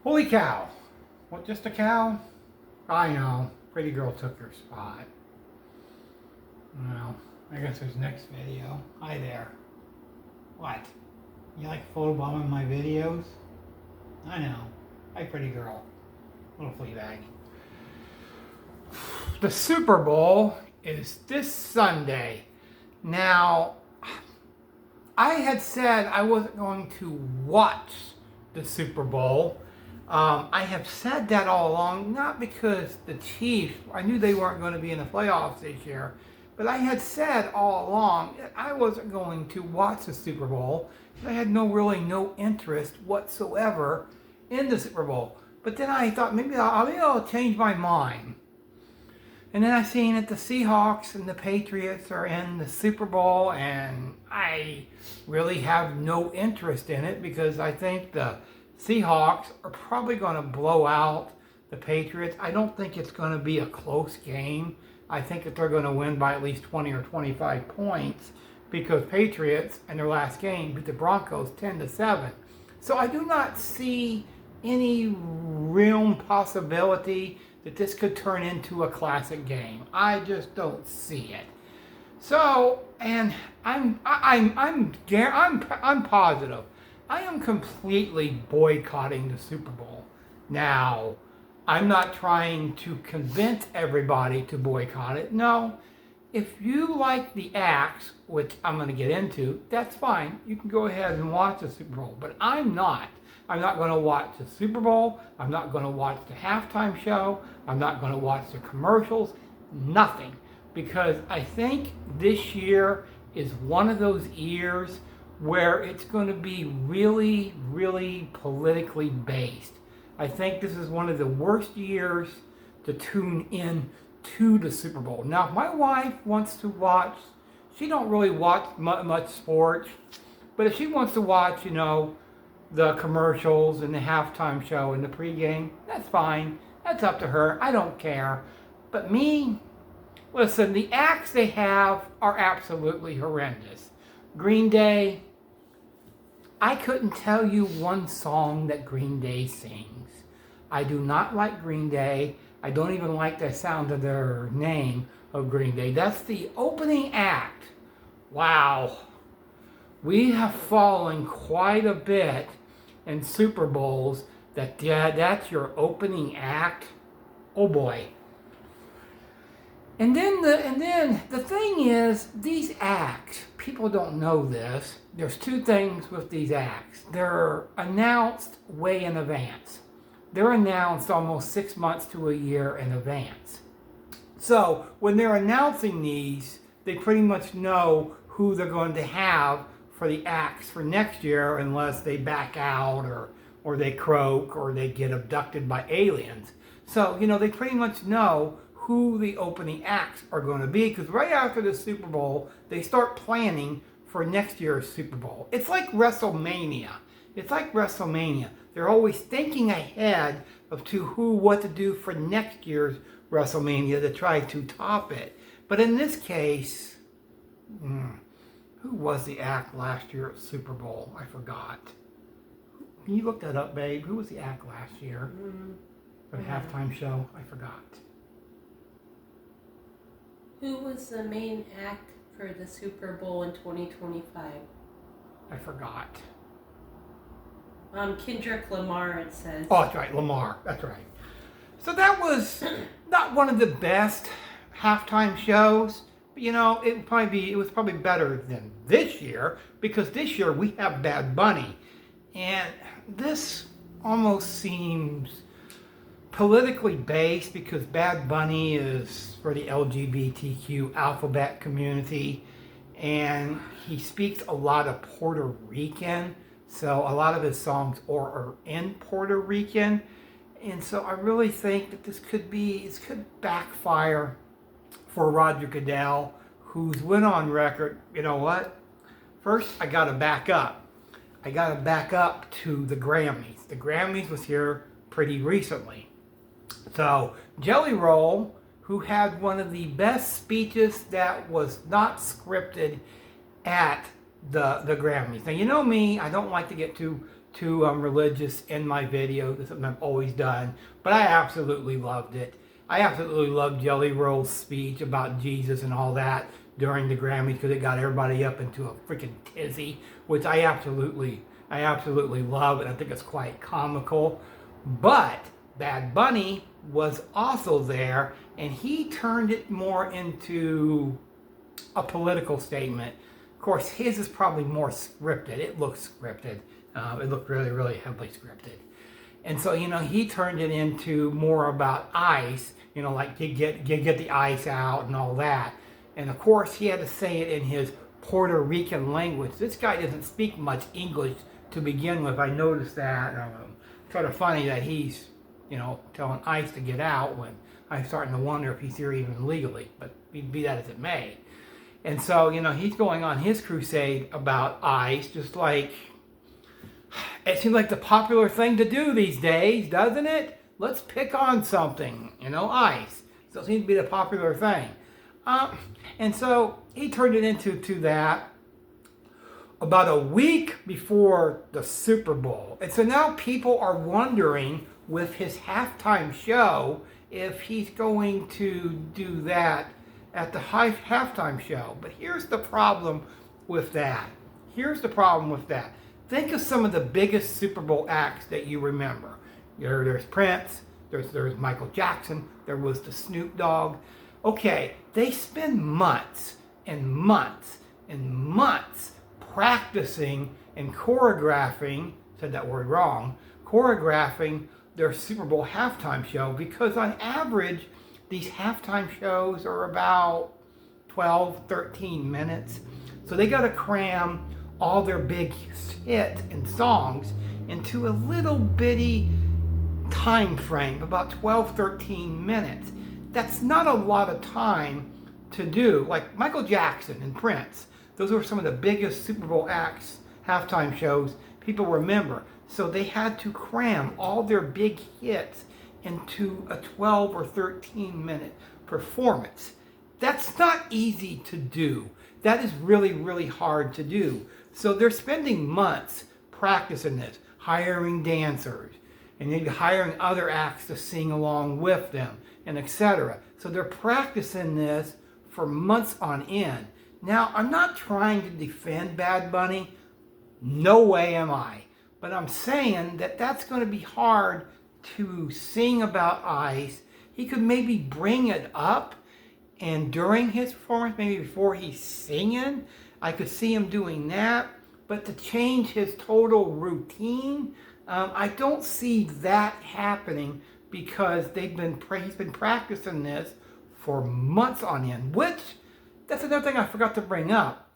Holy cow. What, just a cow? I know. Pretty girl took her spot. Well, I guess there's next video. Hi there. What? You like photobombing my videos? I know. Hi, pretty girl. Little flea bag. The Super Bowl is this Sunday. Now, I had said I wasn't going to watch the Super Bowl. I have said that all along, not because the Chiefs, I knew they weren't going to be in the playoffs this year, but I had said all along that I wasn't going to watch the Super Bowl. I had really no interest whatsoever in the Super Bowl. But then I thought maybe I'll change my mind. And then I seen that the Seahawks and the Patriots are in the Super Bowl, and I really have no interest in it because I think the Seahawks are probably going to blow out the Patriots. I don't think it's going to be a close game. I think that they're going to win by at least 20 or 25 points because Patriots in their last game beat the Broncos 10-7. So I do not see any real possibility that this could turn into a classic game. I just don't see it. So, and I'm positive. I am completely boycotting the Super Bowl. Now, I'm not trying to convince everybody to boycott it. No, if you like the acts, which I'm going to get into, that's fine. You can go ahead and watch the Super Bowl. But I'm not. I'm not going to watch the Super Bowl. I'm not going to watch the halftime show. I'm not going to watch the commercials. Nothing. Because I think this year is one of those years where it's going to be really, really politically based. I think this is one of the worst years to tune in to the Super Bowl. Now, if my wife wants to watch, she don't really watch much sports, but if she wants to watch, the commercials and the halftime show and the pregame, that's fine. That's up to her. I don't care. But me, listen, the acts they have are absolutely horrendous. Green Day, I couldn't tell you one song that Green Day sings. I do not like Green Day. I don't even like the sound of their name of Green Day. That's the opening act. Wow. We have fallen quite a bit in Super Bowls that's your opening act. Oh boy. And then the thing is, these acts, people don't know this. There's two things with these acts. They're announced way in advance. They're announced almost 6 months to a year in advance. So when they're announcing these, they pretty much know who they're going to have for the acts for next year unless they back out or they croak or they get abducted by aliens. So, they pretty much know who the opening acts are going to be because right after the Super Bowl, they start planning for next year's Super Bowl. It's like WrestleMania. They're always thinking ahead of what to do for next year's WrestleMania to try to top it. But in this case, who was the act last year at Super Bowl? I forgot. Can you look that up, babe? Who was the act last year for the halftime show? I forgot. Who was the main act for the Super Bowl in 2025? I forgot. Kendrick Lamar, it says. Oh, that's right, Lamar. That's right. So that was not one of the best halftime shows. But, it was probably better than this year because this year we have Bad Bunny. And this almost seems politically based because Bad Bunny is for the LGBTQ alphabet community and he speaks a lot of Puerto Rican, so a lot of his songs are in Puerto Rican, and so I really think that this could backfire for Roger Goodell, who's went on record. You know what? First, I got to back up to the Grammys. The Grammys was here pretty recently. So Jelly Roll, who had one of the best speeches that was not scripted at the Grammys. Now, you know me, I don't like to get too too religious in my videos. It's something I've always done, but I absolutely loved it. I absolutely loved Jelly Roll's speech about Jesus and all that during the Grammys because it got everybody up into a freaking tizzy, which I absolutely love, and I think it's quite comical. But Bad Bunny was also there, and he turned it more into a political statement. Of course, his is probably more scripted. It looks scripted. It looked really, really heavily scripted. And so, he turned it into more about ice, like you get the ice out and all that. And of course, he had to say it in his Puerto Rican language. This guy doesn't speak much English to begin with. I noticed that. Sort of funny that he's, telling ice to get out when I'm starting to wonder if he's here even legally. But be that as it may. And so, he's going on his crusade about ice, just like it seems like the popular thing to do these days, doesn't it? Let's pick on something, ice. So it seems to be the popular thing. And so he turned it into that about a week before the Super Bowl. And so now people are wondering with his halftime show if he's going to do that at the halftime show. But here's the problem with that. Think of some of the biggest Super Bowl acts that you remember. There's Prince, there's Michael Jackson, there was the Snoop Dogg. Okay, they spend months and months and months practicing and choreographing, said that word wrong, choreographing their Super Bowl halftime show, because on average, these halftime shows are about 12, 13 minutes. So they got to cram all their big hits and songs into a little bitty time frame, about 12, 13 minutes. That's not a lot of time to do. Like Michael Jackson and Prince, those were some of the biggest Super Bowl acts, halftime shows people remember. So they had to cram all their big hits into a 12 or 13 minute performance. That's not easy to do. That is really, really hard to do. So they're spending months practicing this, hiring dancers, and maybe hiring other acts to sing along with them, and etc. So they're practicing this for months on end. Now, I'm not trying to defend Bad Bunny. No way am I. But I'm saying that that's going to be hard to sing about ice. He could maybe bring it up, and during his performance, maybe before he's singing, I could see him doing that. But to change his total routine, I don't see that happening, because he's been practicing this for months on end. Which, that's another thing I forgot to bring up,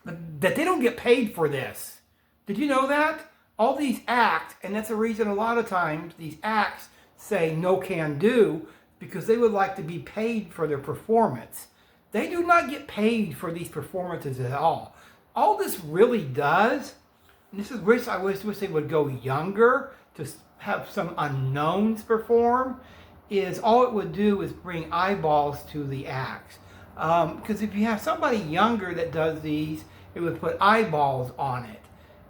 that they don't get paid for this. Did you know that? All these acts, and that's the reason a lot of times these acts say no can do, because they would like to be paid for their performance. They do not get paid for these performances at all. All this really does, and this is where I wish they would go younger, to have some unknowns perform, is all it would do is bring eyeballs to the acts. Because if you have somebody younger that does these, it would put eyeballs on it.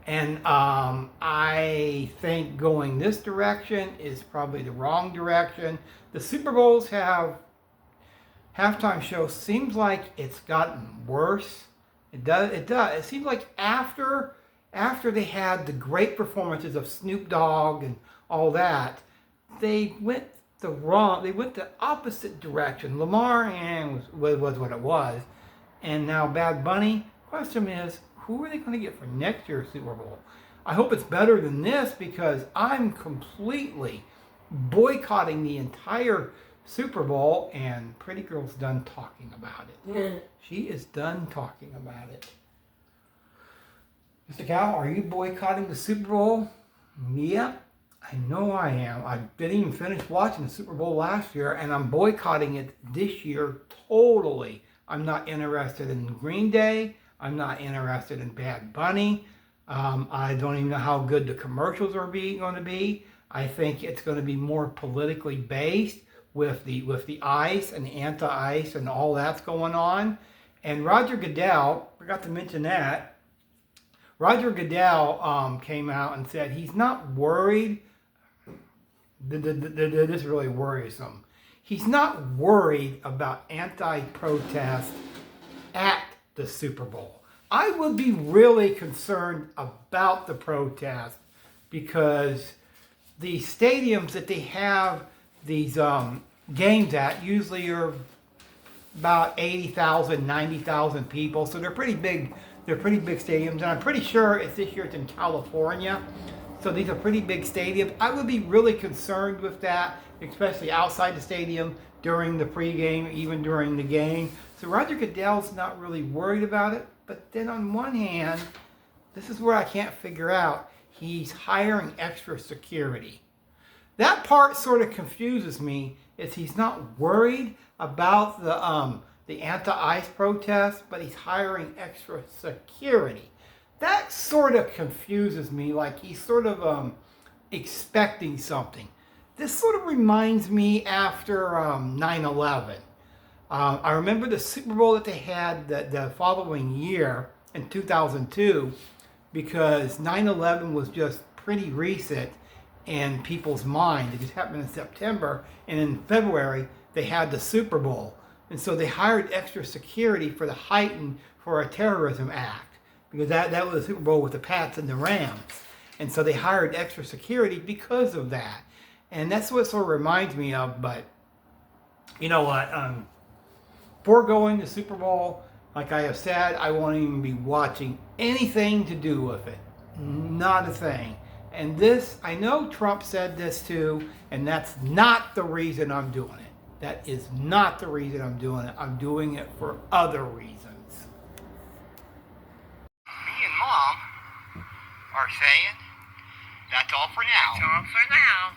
And I think going this direction is probably the wrong direction. The Super Bowls have halftime shows. Seems like it's gotten worse. It does. It seems like after they had the great performances of Snoop Dogg and all that, they went the opposite direction. Lamar was what it was, and now Bad Bunny. Question is, who are they going to get for next year's Super Bowl? I hope it's better than this, because I'm completely boycotting the entire Super Bowl, and Pretty Girl's done talking about it. Yeah. She is done talking about it. Mr. Cal, are you boycotting the Super Bowl? Yep, I know I am. I didn't even finish watching the Super Bowl last year, and I'm boycotting it this year totally. I'm not interested in Green Day. I'm not interested in Bad Bunny. I don't even know how good the commercials are going to be. I think it's going to be more politically based with the ice and the anti-ice and all that's going on. And Roger Goodell, forgot to mention that, Roger Goodell came out and said he's not worried. This really worries him. He's not worried about anti-protest at the Super Bowl. I would be really concerned about the protest because the stadiums that they have these games at usually are about 80,000, 90,000 people. So they're pretty big. They're pretty big stadiums, and I'm pretty sure this year it's in California. So these are pretty big stadiums. I would be really concerned with that, especially outside the stadium during the pregame, even during the game. So Roger Goodell's not really worried about it. But then on one hand, this is where I can't figure out. He's hiring extra security. That part sort of confuses me, is he's not worried about the anti-ICE protest, but he's hiring extra security. That sort of confuses me, like he's sort of expecting something. This sort of reminds me after 9/11. I remember the Super Bowl that they had the following year in 2002, because 9/11 was just pretty recent in people's mind. It just happened in September, and in February they had the Super Bowl. And so they hired extra security for the heightened for a terrorism act, because that was the Super Bowl with the Pats and the Rams. And so they hired extra security because of that. And that's what sort of reminds me of. But you know what? Foregoing the Super Bowl, like I have said, I won't even be watching anything to do with it. Not a thing. And this, I know Trump said this too, and that's not the reason I'm doing it. That is not the reason I'm doing it. I'm doing it for other reasons. Me and Mom are saying that's all for now. That's all for now.